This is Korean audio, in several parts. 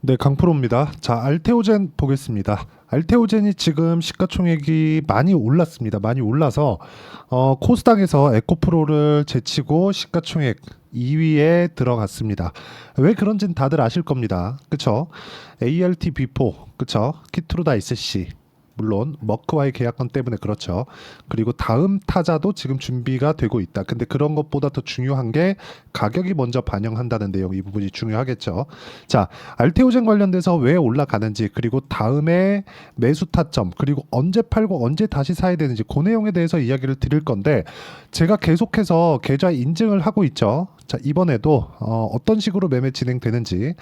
네, 강프로입니다. 자, 알테오젠 보겠습니다. 알테오젠이 지금 시가총액이 많이 올랐습니다. 많이 올라서 코스닥에서 에코프로를 제치고 시가총액 2위에 들어갔습니다. 왜 그런지는 다들 아실 겁니다. 그쵸? ART-B4, 그쵸? 키트루다 SC. 물론 머크와의 계약권 때문에 그렇죠. 그리고 다음 타자도 지금 준비가 되고 있다. 근데 그런 것보다 더 중요한 게 가격이 먼저 반영한다는 내용, 이 부분이 중요하겠죠. 자, 알테오젠 관련돼서 왜 올라가는지, 그리고 다음에 매수 타점, 그리고 언제 팔고 언제 다시 사야 되는지 그 내용에 대해서 이야기를 드릴 건데, 제가 계속해서 계좌 인증을 하고 있죠. 자, 이번에도 어떤 식으로 매매 진행되는지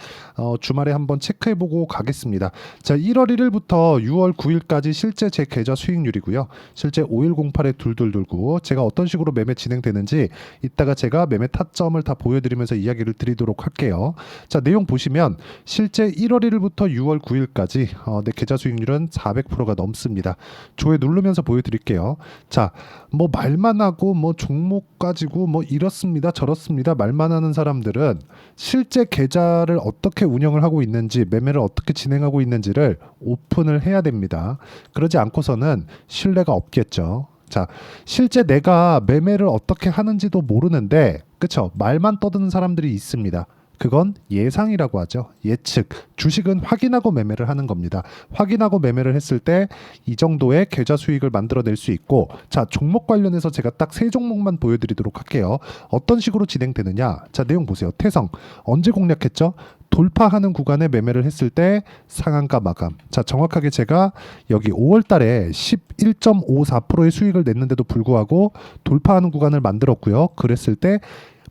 주말에 한번 체크해보고 가겠습니다. 자, 1월 1일부터 6월 9일까지 실제 제 계좌 수익률이고요. 실제 5108에 둘둘 돌고 제가 어떤 식으로 매매 진행되는지 이따가 제가 매매 타점을 다 보여드리면서 이야기를 드리도록 할게요. 자, 내용 보시면 실제 1월 1일부터 6월 9일까지 내 계좌 수익률은 400%가 넘습니다. 조회 누르면서 보여드릴게요. 자, 뭐 말만 하고 뭐 종목 가지고 뭐 이렇습니다 저렇습니다 말만 하는 사람들은 실제 계좌를 어떻게 운영을 하고 있는지, 매매를 어떻게 진행하고 있는지를 오픈을 해야 됩니다. 그러지 않고서는 신뢰가 없겠죠. 자, 실제 내가 매매를 어떻게 하는지도 모르는데, 그쵸? 말만 떠드는 사람들이 있습니다. 그건 예상이라고 하죠. 예측. 주식은 확인하고 매매를 하는 겁니다. 확인하고 매매를 했을 때 이 정도의 계좌 수익을 만들어낼 수 있고, 자, 종목 관련해서 제가 딱 세 종목만 보여드리도록 할게요. 어떤 식으로 진행되느냐? 자, 내용 보세요. 태성. 언제 공략했죠? 돌파하는 구간에 매매를 했을 때 상한가 마감. 자, 정확하게 제가 여기 5월 달에 11.54%의 수익을 냈는데도 불구하고 돌파하는 구간을 만들었고요. 그랬을 때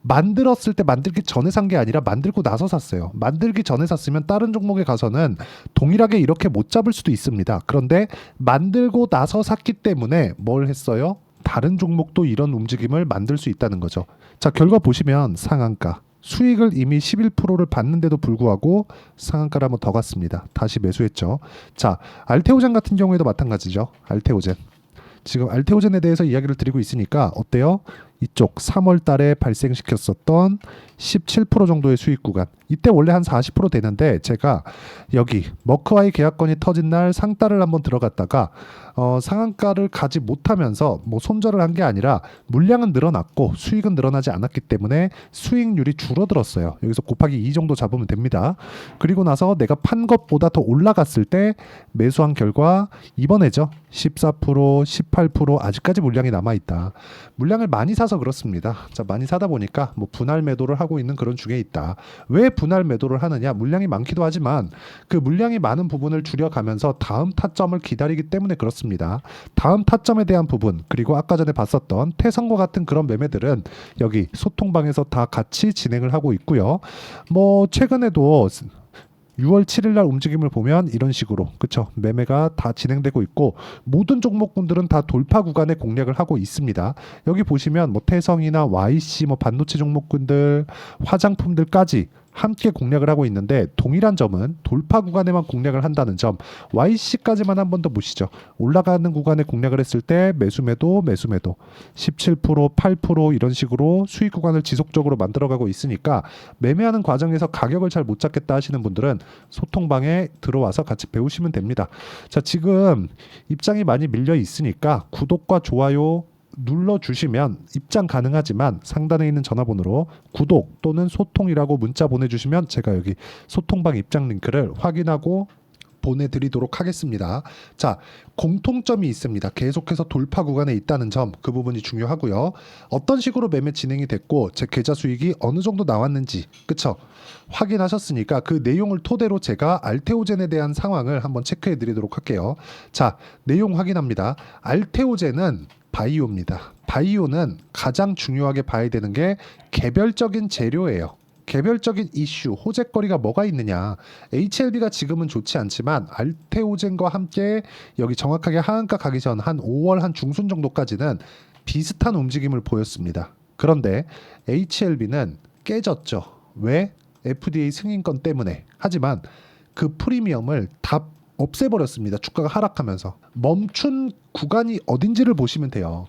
만들기 전에 산 게 아니라 만들고 나서 샀어요. 만들기 전에 샀으면 다른 종목에 가서는 동일하게 이렇게 못 잡을 수도 있습니다. 그런데 만들고 나서 샀기 때문에 뭘 했어요? 다른 종목도 이런 움직임을 만들 수 있다는 거죠. 자, 결과 보시면 상한가. 수익을 이미 11%를 받는데도 불구하고 상한가를 한번 더 갔습니다. 다시 매수했죠. 자, 알테오젠 같은 경우에도 마찬가지죠. 알테오젠. 지금 알테오젠에 대해서 이야기를 드리고 있으니까 어때요? 이쪽 3월 달에 발생시켰었던 17% 정도의 수익 구간. 이때 원래 한 40% 되는데 제가 여기 머크와의 계약권이 터진 날 상따를 한번 들어갔다가 상한가를 가지 못하면서 뭐 손절을 한 게 아니라 물량은 늘어났고 수익은 늘어나지 않았기 때문에 수익률이 줄어들었어요. 여기서 곱하기 2 정도 잡으면 됩니다. 그리고 나서 내가 판 것보다 더 올라갔을 때 매수한 결과 이번에죠. 14%, 18% 아직까지 물량이 남아있다. 물량을 많이 사서 그렇습니다. 자, 많이 사다 보니까 뭐 분할 매도를 하고 있는 그런 중에 있다. 왜 분할 매도를 하느냐? 물량이 많기도 하지만 그 물량이 많은 부분을 줄여가면서 다음 타점을 기다리기 때문에 그렇습니다. 다음 타점에 대한 부분, 그리고 아까 전에 봤었던 태성과 같은 그런 매매들은 여기 소통방에서 다 같이 진행을 하고 있고요. 뭐 최근에도 6월 7일 날 움직임을 보면 이런 식으로, 그쵸, 매매가 다 진행되고 있고 모든 종목군들은 다 돌파 구간에 공략을 하고 있습니다. 여기 보시면 뭐 태성이나 YC, 뭐 반도체 종목군들, 화장품들까지 함께 공략을 하고 있는데 동일한 점은 돌파 구간에만 공략을 한다는 점. YC까지만 한 번 더 보시죠. 올라가는 구간에 공략을 했을 때 매수매도 17%, 8% 이런 식으로 수익 구간을 지속적으로 만들어가고 있으니까 매매하는 과정에서 가격을 잘 못 잡겠다 하시는 분들은 소통방에 들어와서 같이 배우시면 됩니다. 자, 지금 입장이 많이 밀려 있으니까 구독과 좋아요 눌러주시면 입장 가능하지만 상단에 있는 전화번호로 구독 또는 소통이라고 문자 보내주시면 제가 여기 소통방 입장 링크를 확인하고 보내드리도록 하겠습니다. 자, 공통점이 있습니다. 계속해서 돌파 구간에 있다는 점, 그 부분이 중요하고요. 어떤 식으로 매매 진행이 됐고 제 계좌 수익이 어느 정도 나왔는지, 그쵸? 확인하셨으니까 그 내용을 토대로 제가 알테오젠에 대한 상황을 한번 체크해 드리도록 할게요. 자, 내용 확인합니다. 알테오젠은 바이오입니다. 바이오는 가장 중요하게 봐야 되는 게 개별적인 재료예요. 개별적인 이슈, 호재거리가 뭐가 있느냐. HLB가 지금은 좋지 않지만 알테오젠과 함께 여기 정확하게 하한가 가기 전 한 5월 한 중순 정도까지는 비슷한 움직임을 보였습니다. 그런데 HLB는 깨졌죠. 왜? FDA 승인권 때문에. 하지만 그 프리미엄을 다 없애버렸습니다. 주가가 하락하면서 멈춘 구간이 어딘지를 보시면 돼요.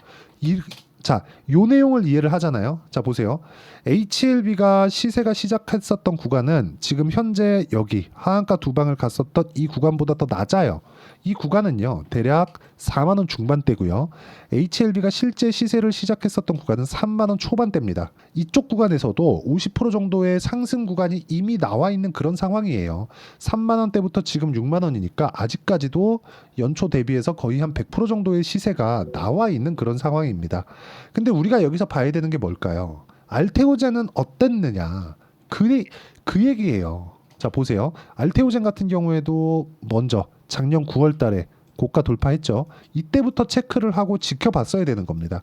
자, 요 내용을 이해를 하잖아요. 자, 보세요. HLB가 시세가 시작했었던 구간은 지금 현재 여기 하한가 두 방을 갔었던 이 구간보다 더 낮아요. 이 구간은요, 대략 4만 원 중반대고요. HLB가 실제 시세를 시작했었던 구간은 3만 원 초반대입니다. 이쪽 구간에서도 50% 정도의 상승 구간이 이미 나와 있는 그런 상황이에요. 3만 원대부터 지금 6만 원이니까 아직까지도 연초 대비해서 거의 한 100% 정도의 시세가 나와 있는 그런 상황입니다. 근데 우리가 여기서 봐야 되는 게 뭘까요? 알테오젠은 어땠느냐? 그 얘기예요. 자, 보세요. 알테오젠 같은 경우에도 먼저 작년 9월 달에 고가 돌파했죠. 이때부터 체크를 하고 지켜봤어야 되는 겁니다.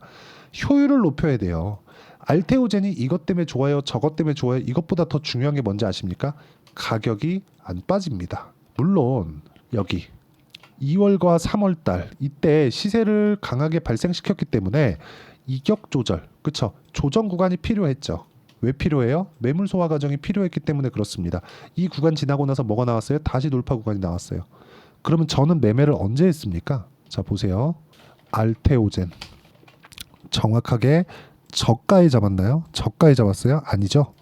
효율을 높여야 돼요. 알테오젠이 이것 때문에 좋아요, 저것 때문에 좋아요. 이것보다 더 중요한 게 뭔지 아십니까? 가격이 안 빠집니다. 물론 여기 2월과 3월 달 이때 시세를 강하게 발생시켰기 때문에 이격 조절, 그쵸? 조정 구간이 필요했죠. 왜 필요해요? 매물 소화 과정이 필요했기 때문에 그렇습니다. 이 구간 지나고 나서 뭐가 나왔어요? 다시 돌파 구간이 나왔어요. 그러면 저는 매매를 언제 했습니까? 자, 보세요. 알테오젠 정확하게 저가에 잡았나요? 저가에 잡았어요? 아니죠.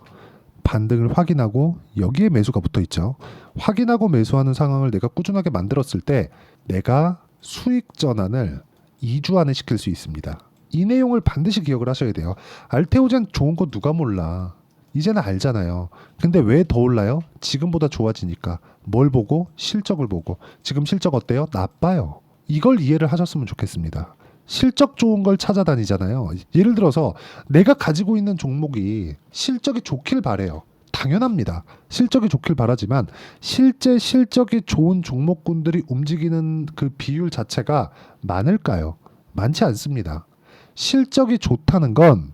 반등을 확인하고 여기에 매수가 붙어 있죠. 확인하고 매수하는 상황을 내가 꾸준하게 만들었을 때 내가 수익 전환을 2주 안에 시킬 수 있습니다. 이 내용을 반드시 기억을 하셔야 돼요. 알테오젠 좋은 거 누가 몰라. 이제는 알잖아요. 근데 왜 더 올라요? 지금보다 좋아지니까. 뭘 보고? 실적을 보고. 지금 실적 어때요? 나빠요. 이걸 이해를 하셨으면 좋겠습니다. 실적 좋은 걸 찾아다니잖아요. 예를 들어서 내가 가지고 있는 종목이 실적이 좋길 바래요. 당연합니다. 실적이 좋길 바라지만 실제 실적이 좋은 종목군들이 움직이는 그 비율 자체가 많을까요? 많지 않습니다. 실적이 좋다는 건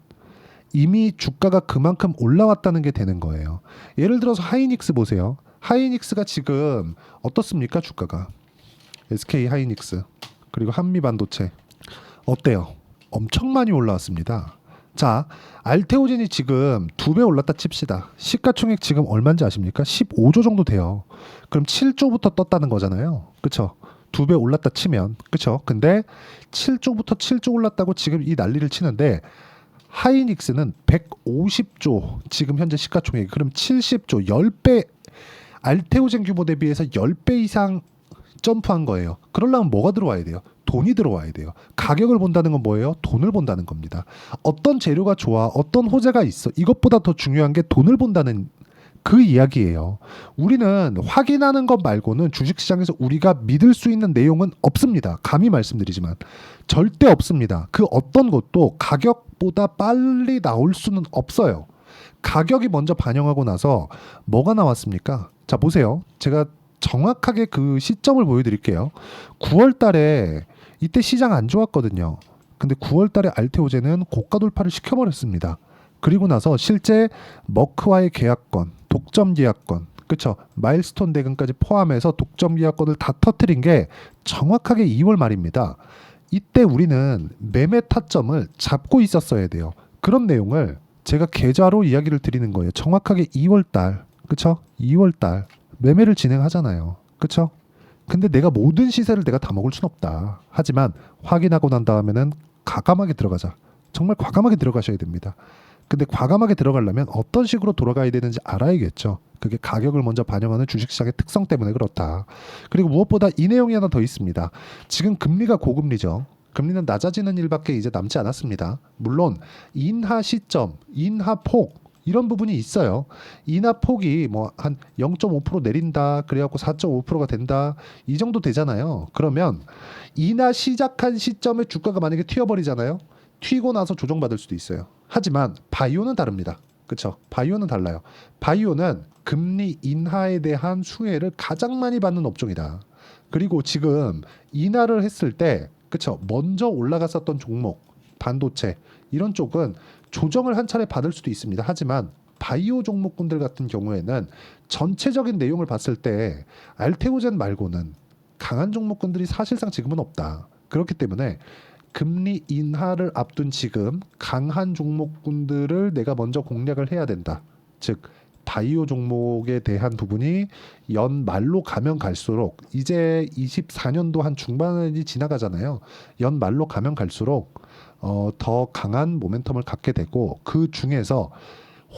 이미 주가가 그만큼 올라왔다는 게 되는 거예요. 예를 들어서 하이닉스 보세요. 하이닉스가 지금 어떻습니까? 주가가. SK 하이닉스 그리고 한미반도체 어때요? 엄청 많이 올라왔습니다. 자, 알테오젠이 지금 2배 올랐다 칩시다. 시가총액 지금 얼마인지 아십니까? 15조 정도 돼요. 그럼 7조부터 떴다는 거잖아요. 그쵸? 2배 올랐다 치면 그쵸? 근데 7조부터 7조 올랐다고 지금 이 난리를 치는데 하이닉스는 150조 지금 현재 시가총액 그럼 70조 10배 알테오젠 규모 대비해서 10배 이상 점프한 거예요. 그러려면 뭐가 들어와야 돼요? 돈이 들어와야 돼요. 가격을 본다는 건 뭐예요? 돈을 본다는 겁니다. 어떤 재료가 좋아, 어떤 호재가 있어. 이것보다 더 중요한 게 돈을 본다는 그 이야기예요. 우리는 확인하는 것 말고는 주식시장에서 우리가 믿을 수 있는 내용은 없습니다. 감히 말씀드리지만 절대 없습니다. 그 어떤 것도 가격보다 빨리 나올 수는 없어요. 가격이 먼저 반영하고 나서 뭐가 나왔습니까? 자, 보세요. 제가 정확하게 그 시점을 보여드릴게요. 9월 달에 이때 시장 안 좋았거든요. 근데 9월 달에 알테오젠은 고가 돌파를 시켜버렸습니다. 그리고 나서 실제 머크와의 계약권, 독점 계약권, 그쵸? 마일스톤 대금까지 포함해서 독점 계약권을 다 터뜨린 게 정확하게 2월 말입니다. 이때 우리는 매매 타점을 잡고 있었어야 돼요. 그런 내용을 제가 계좌로 이야기를 드리는 거예요. 정확하게 2월 달, 그쵸? 2월 달 매매를 진행하잖아요. 그쵸? 근데 내가 모든 시세를 내가 다 먹을 순 없다. 하지만 확인하고 난 다음에는 과감하게 들어가자. 정말 과감하게 들어가셔야 됩니다. 근데 과감하게 들어가려면 어떤 식으로 돌아가야 되는지 알아야겠죠. 그게 가격을 먼저 반영하는 주식시장의 특성 때문에 그렇다. 그리고 무엇보다 이 내용이 하나 더 있습니다. 지금 금리가 고금리죠. 금리는 낮아지는 일밖에 이제 남지 않았습니다. 물론 인하 시점, 인하 폭 이런 부분이 있어요. 인하 폭이 뭐 한 0.5% 내린다. 그래갖고 4.5%가 된다. 이 정도 되잖아요. 그러면 인하 시작한 시점에 주가가 만약에 튀어버리잖아요. 튀고 나서 조정받을 수도 있어요. 하지만 바이오는 다릅니다. 그렇죠? 바이오는 달라요. 바이오는 금리 인하에 대한 수혜를 가장 많이 받는 업종이다. 그리고 지금 인하를 했을 때 그렇죠? 먼저 올라갔었던 종목, 반도체 이런 쪽은 조정을 한 차례 받을 수도 있습니다. 하지만 바이오 종목군들 같은 경우에는 전체적인 내용을 봤을 때 알테오젠 말고는 강한 종목군들이 사실상 지금은 없다. 그렇기 때문에 금리 인하를 앞둔 지금 강한 종목군들을 내가 먼저 공략을 해야 된다. 즉 바이오 종목에 대한 부분이 연말로 가면 갈수록 이제 24년도 한 중반이 지나가잖아요. 연말로 가면 갈수록 더 강한 모멘텀을 갖게 되고 그 중에서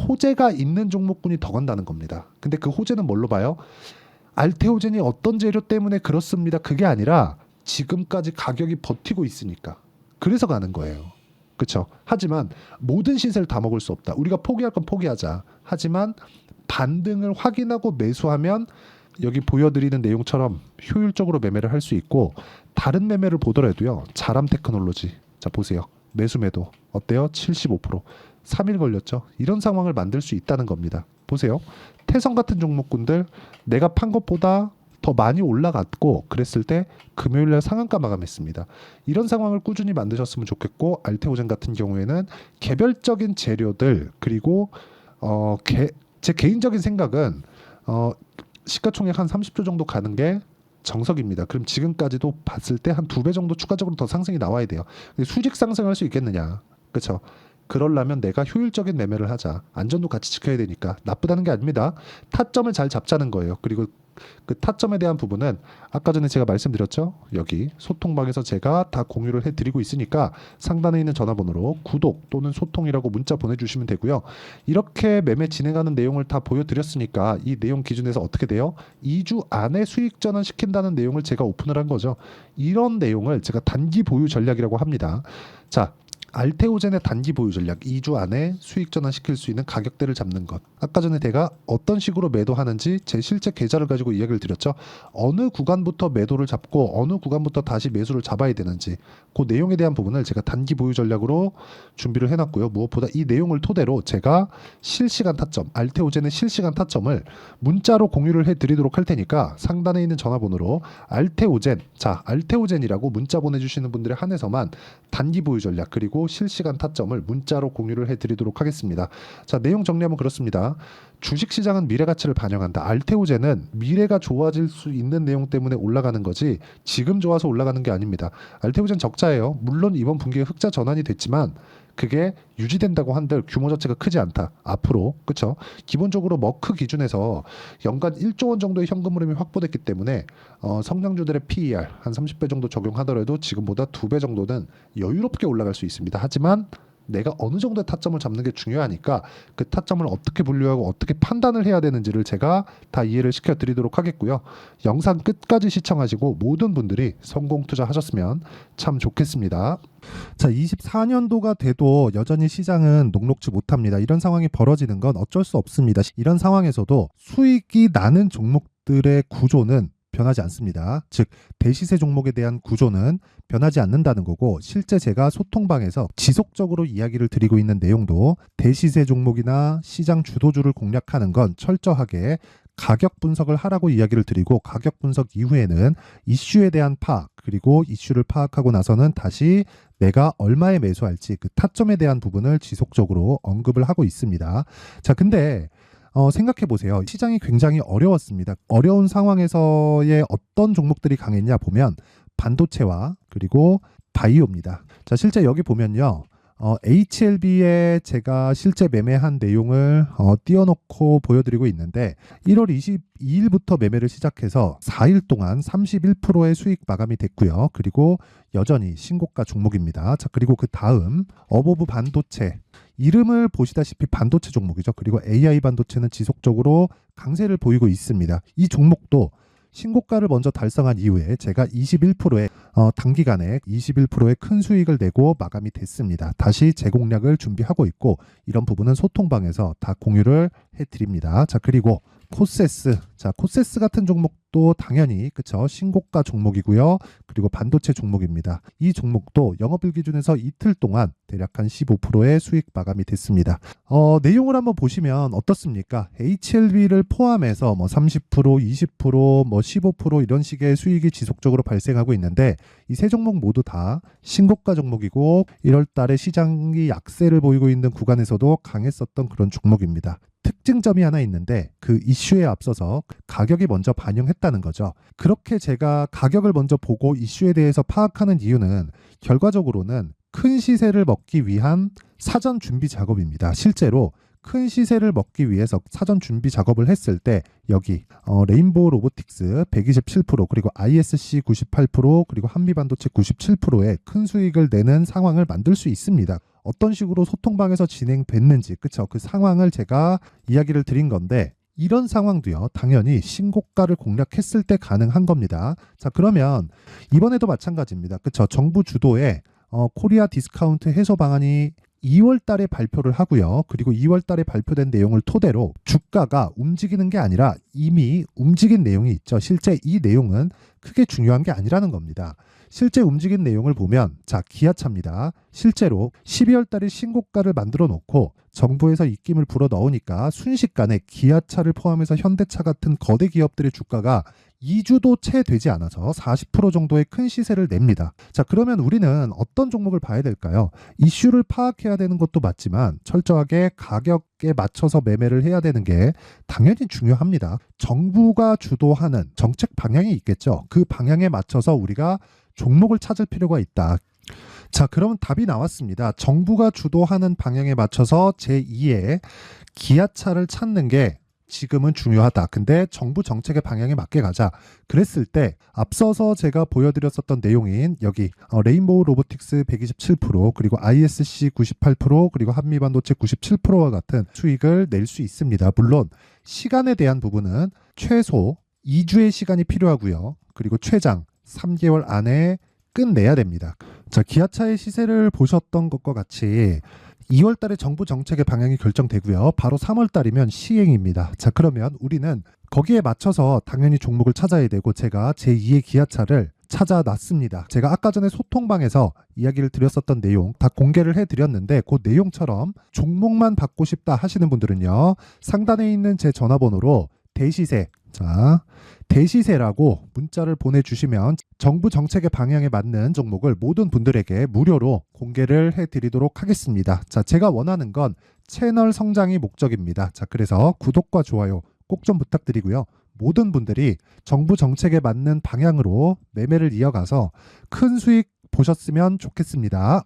호재가 있는 종목군이 더 간다는 겁니다. 근데 그 호재는 뭘로 봐요? 알테오젠이 어떤 재료 때문에 그렇습니다. 그게 아니라 지금까지 가격이 버티고 있으니까. 그래서 가는 거예요. 그렇죠? 하지만 모든 시세를 다 먹을 수 없다. 우리가 포기할 건 포기하자. 하지만 반등을 확인하고 매수하면 여기 보여드리는 내용처럼 효율적으로 매매를 할 수 있고 다른 매매를 보더라도요. 자람 테크놀로지. 자 보세요. 매수 매도 어때요? 75%. 3일 걸렸죠. 이런 상황을 만들 수 있다는 겁니다. 보세요. 태성 같은 종목군들 내가 판 것보다 더 많이 올라갔고 그랬을 때 금요일날 상한가 마감했습니다. 이런 상황을 꾸준히 만드셨으면 좋겠고 알테오젠 같은 경우에는 개별적인 재료들 그리고 제 개인적인 생각은 시가총액 한 30조 정도 가는 게 정석입니다. 그럼 지금까지도 봤을 때 한 2배 정도 추가적으로 더 상승이 나와야 돼요. 수직 상승할 수 있겠느냐. 그렇죠? 그러려면 내가 효율적인 매매를 하자. 안전도 같이 지켜야 되니까 나쁘다는 게 아닙니다. 타점을 잘 잡자는 거예요. 그리고 그 타점에 대한 부분은 아까 전에 제가 말씀드렸죠. 여기 소통방에서 제가 다 공유를 해드리고 있으니까 상단에 있는 전화번호로 구독 또는 소통이라고 문자 보내주시면 되고요. 이렇게 매매 진행하는 내용을 다 보여드렸으니까 이 내용 기준에서 어떻게 돼요? 2주 안에 수익 전환 시킨다는 내용을 제가 오픈을 한 거죠. 이런 내용을 제가 단기 보유 전략이라고 합니다. 자, 알테오젠의 단기 보유 전략 2주 안에 수익 전환시킬 수 있는 가격대를 잡는 것. 아까 전에 제가 어떤 식으로 매도하는지 제 실제 계좌를 가지고 이야기를 드렸죠. 어느 구간부터 매도를 잡고 어느 구간부터 다시 매수를 잡아야 되는지 그 내용에 대한 부분을 제가 단기 보유 전략으로 준비를 해놨고요. 무엇보다 이 내용을 토대로 제가 실시간 타점, 알테오젠의 실시간 타점을 문자로 공유를 해드리도록 할 테니까 상단에 있는 전화번호로 알테오젠, 자 알테오젠이라고 문자 보내주시는 분들에 한해서만 단기 보유 전략 그리고 실시간 타점을 문자로 공유를 해드리도록 하겠습니다. 자, 내용 정리하면 그렇습니다. 주식시장은 미래가치를 반영한다. 알테오젠은 미래가 좋아질 수 있는 내용 때문에 올라가는 거지 지금 좋아서 올라가는 게 아닙니다. 알테오젠 적자예요. 물론 이번 분기에 흑자 전환이 됐지만 그게 유지된다고 한들 규모 자체가 크지 않다. 앞으로 그렇죠. 기본적으로 머크 기준에서 연간 1조 원 정도의 현금 흐름이 확보됐기 때문에 성장주들의 PER 한 30배 정도 적용하더라도 지금보다 2배 정도는 여유롭게 올라갈 수 있습니다. 하지만 내가 어느 정도의 타점을 잡는 게 중요하니까 그 타점을 어떻게 분류하고 어떻게 판단을 해야 되는지를 제가 다 이해를 시켜드리도록 하겠고요. 영상 끝까지 시청하시고 모든 분들이 성공 투자하셨으면 참 좋겠습니다. 자, 24년도가 돼도 여전히 시장은 녹록지 못합니다. 이런 상황이 벌어지는 건 어쩔 수 없습니다. 이런 상황에서도 수익이 나는 종목들의 구조는 변하지 않습니다. 즉 대시세 종목에 대한 구조는 변하지 않는다는 거고 실제 제가 소통방에서 지속적으로 이야기를 드리고 있는 내용도 대시세 종목이나 시장 주도주를 공략하는 건 철저하게 가격 분석을 하라고 이야기를 드리고 가격 분석 이후에는 이슈에 대한 파악 그리고 이슈를 파악하고 나서는 다시 내가 얼마에 매수할지 그 타점에 대한 부분을 지속적으로 언급을 하고 있습니다. 자, 근데 생각해 보세요. 시장이 굉장히 어려웠습니다. 어려운 상황에서의 어떤 종목들이 강했냐 보면 반도체와 그리고 바이오입니다. 자, 실제 여기 보면요. HLB에 제가 실제 매매한 내용을 띄워놓고 보여드리고 있는데 1월 22일부터 매매를 시작해서 4일 동안 31%의 수익 마감이 됐고요. 그리고 여전히 신고가 종목입니다. 자, 그리고 그 다음 어보브 반도체 이름을 보시다시피 반도체 종목이죠. 그리고 AI 반도체는 지속적으로 강세를 보이고 있습니다. 이 종목도 신고가를 먼저 달성한 이후에 제가 21%의 단기간에 21%의 큰 수익을 내고 마감이 됐습니다. 다시 재공략을 준비하고 있고 이런 부분은 소통방에서 다 공유를 해드립니다. 자, 그리고 코세스, 자 코세스 같은 종목도 당연히 그쵸 신고가 종목이고요. 그리고 반도체 종목입니다. 이 종목도 영업일 기준에서 이틀 동안 대략 한 15%의 수익 마감이 됐습니다. 내용을 한번 보시면 어떻습니까? HLB를 포함해서 뭐 30%, 20%, 뭐 15% 이런 식의 수익이 지속적으로 발생하고 있는데 이 세 종목 모두 다 신고가 종목이고 1월 달에 시장이 약세를 보이고 있는 구간에서도 강했었던 그런 종목입니다. 특징점이 하나 있는데 그 이슈에 앞서서 가격이 먼저 반영했다는 거죠. 그렇게 제가 가격을 먼저 보고 이슈에 대해서 파악하는 이유는 결과적으로는 큰 시세를 먹기 위한 사전 준비 작업입니다. 실제로 큰 시세를 먹기 위해서 사전 준비 작업을 했을 때 여기 레인보우 로보틱스 127% 그리고 ISC 98% 그리고 한미반도체 97%의 큰 수익을 내는 상황을 만들 수 있습니다. 어떤 식으로 소통방에서 진행됐는지 그쵸? 그 상황을 제가 이야기를 드린 건데 이런 상황도요 당연히 신고가를 공략했을 때 가능한 겁니다. 자 그러면 이번에도 마찬가지입니다. 그쵸? 정부 주도의 코리아 디스카운트 해소 방안이 2월 달에 발표를 하고요. 그리고 2월 달에 발표된 내용을 토대로 주가가 움직이는 게 아니라 이미 움직인 내용이 있죠. 실제 이 내용은 크게 중요한 게 아니라는 겁니다. 실제 움직인 내용을 보면 자 기아차입니다. 실제로 12월 달에 신고가를 만들어 놓고 정부에서 입김을 불어 넣으니까 순식간에 기아차를 포함해서 현대차 같은 거대 기업들의 주가가 2주도 채 되지 않아서 40% 정도의 큰 시세를 냅니다. 자 그러면 우리는 어떤 종목을 봐야 될까요? 이슈를 파악해야 되는 것도 맞지만 철저하게 가격에 맞춰서 매매를 해야 되는 게 당연히 중요합니다. 정부가 주도하는 정책 방향이 있겠죠. 그 방향에 맞춰서 우리가 종목을 찾을 필요가 있다. 자 그러면 답이 나왔습니다. 정부가 주도하는 방향에 맞춰서 제2의 기아차를 찾는 게 지금은 중요하다. 근데 정부 정책의 방향에 맞게 가자. 그랬을 때 앞서서 제가 보여드렸었던 내용인 여기 레인보우 로보틱스 127% 그리고 ISC 98% 그리고 한미반도체 97%와 같은 수익을 낼 수 있습니다. 물론 시간에 대한 부분은 최소 2주의 시간이 필요하고요. 그리고 최장 3개월 안에 끝내야 됩니다. 자, 기아차의 시세를 보셨던 것과 같이 2월 달에 정부 정책의 방향이 결정되고요. 바로 3월 달이면 시행입니다. 자, 그러면 우리는 거기에 맞춰서 당연히 종목을 찾아야 되고 제가 제2의 기아차를 찾아놨습니다. 제가 아까 전에 소통방에서 이야기를 드렸었던 내용 다 공개를 해드렸는데 그 내용처럼 종목만 받고 싶다 하시는 분들은요. 상단에 있는 제 전화번호로 대시세 자 대시세라고 문자를 보내주시면 정부 정책의 방향에 맞는 종목을 모든 분들에게 무료로 공개를 해드리도록 하겠습니다. 자, 제가 원하는 건 채널 성장이 목적입니다. 자, 그래서 구독과 좋아요 꼭 좀 부탁드리고요. 모든 분들이 정부 정책에 맞는 방향으로 매매를 이어가서 큰 수익 보셨으면 좋겠습니다.